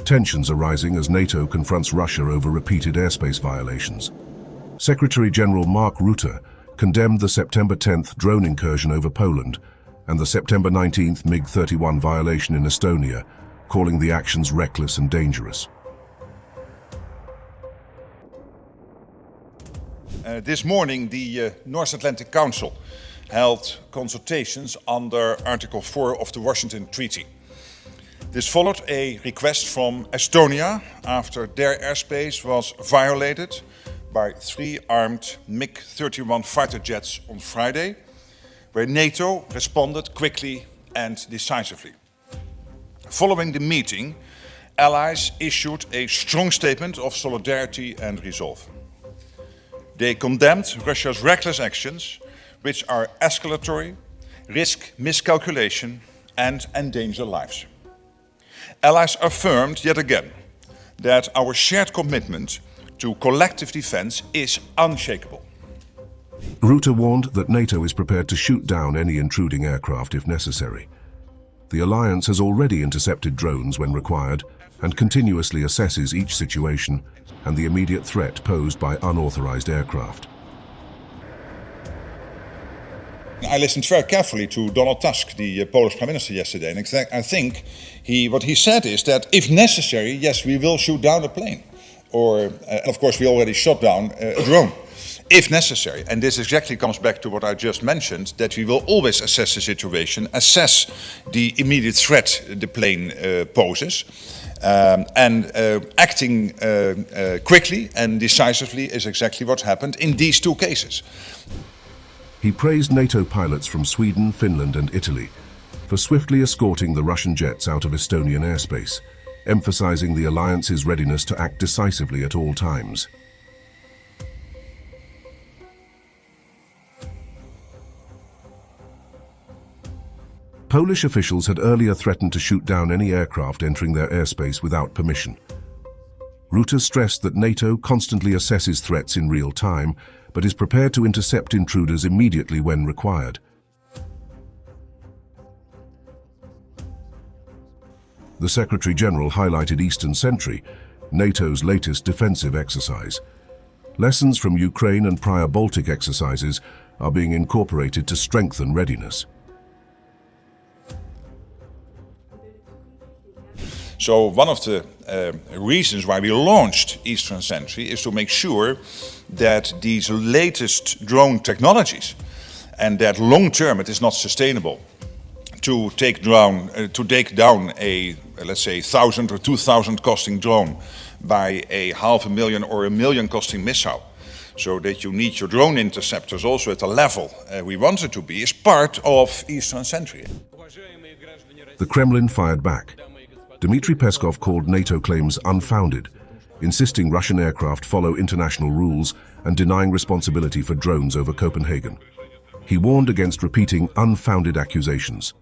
Tensions are rising as NATO confronts Russia over repeated airspace violations. Secretary General Mark Rutte condemned the September 10th drone incursion over Poland and the September 19th MiG-31 violation in Estonia, calling the actions reckless and dangerous. This morning, the North Atlantic Council held consultations under Article 4 of the Washington Treaty. This followed a request from Estonia after their airspace was violated by 3 armed MiG-31 fighter jets on Friday, where NATO responded quickly and decisively. Following the meeting, allies issued a strong statement of solidarity and resolve. They condemned Russia's reckless actions, which are escalatory, risk miscalculation and endanger lives. Allies affirmed yet again that our shared commitment to collective defense is unshakable. Rutte warned that NATO is prepared to shoot down any intruding aircraft if necessary. The alliance has already intercepted drones when required and continuously assesses each situation and the immediate threat posed by unauthorized aircraft. I listened very carefully to Donald Tusk, the Polish Prime Minister, yesterday, and I think what he said is that if necessary, yes, we will shoot down a plane. Or, of course, we already shot down a drone, if necessary. And this exactly comes back to what I just mentioned, that we will always assess the situation, assess the immediate threat the plane poses, and acting quickly and decisively is exactly what happened in these 2 cases. He praised NATO pilots from Sweden, Finland and Italy for swiftly escorting the Russian jets out of Estonian airspace, emphasizing the alliance's readiness to act decisively at all times. Polish officials had earlier threatened to shoot down any aircraft entering their airspace without permission. Rutte stressed that NATO constantly assesses threats in real time, but is prepared to intercept intruders immediately when required. The Secretary General highlighted Eastern Sentry, NATO's latest defensive exercise. Lessons from Ukraine and prior Baltic exercises are being incorporated to strengthen readiness. So one of the reasons why we launched Eastern Sentry is to make sure that these latest drone technologies and that long term it is not sustainable to take down a, let's say, 1,000 or 2,000 costing drone by a $500,000 or $1 million costing missile. So that you need your drone interceptors also at the level we want it to be is part of Eastern Sentry. The Kremlin fired back. Dmitry Peskov called NATO claims unfounded, insisting Russian aircraft follow international rules and denying responsibility for drones over Copenhagen. He warned against repeating unfounded accusations.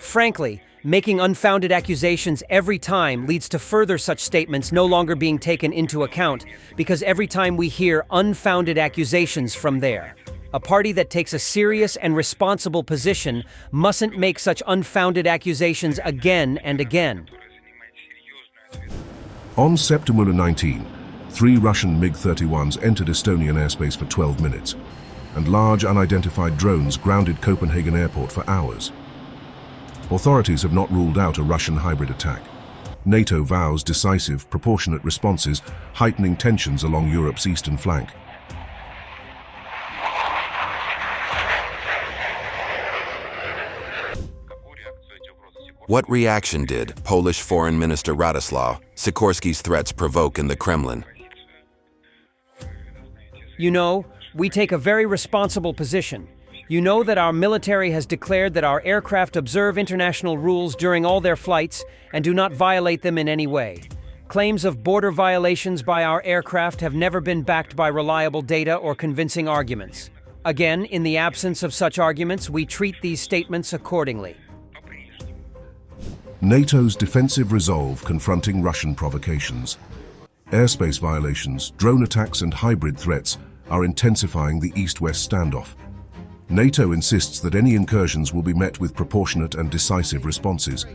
Frankly, making unfounded accusations every time leads to further such statements no longer being taken into account, because every time we hear unfounded accusations from there. A party that takes a serious and responsible position mustn't make such unfounded accusations again and again. On September 19, 3 Russian MiG-31s entered Estonian airspace for 12 minutes, and large unidentified drones grounded Copenhagen airport for hours. Authorities have not ruled out a Russian hybrid attack. NATO vows decisive, proportionate responses, heightening tensions along Europe's eastern flank. What reaction did Polish Foreign Minister Radoslaw Sikorski's threats provoke in the Kremlin? You know, we take a very responsible position. You know that our military has declared that our aircraft observe international rules during all their flights and do not violate them in any way. Claims of border violations by our aircraft have never been backed by reliable data or convincing arguments. Again, in the absence of such arguments, we treat these statements accordingly. NATO's defensive resolve confronting Russian provocations. Airspace violations, drone attacks and hybrid threats are intensifying the East-West standoff. NATO insists that any incursions will be met with proportionate and decisive responses,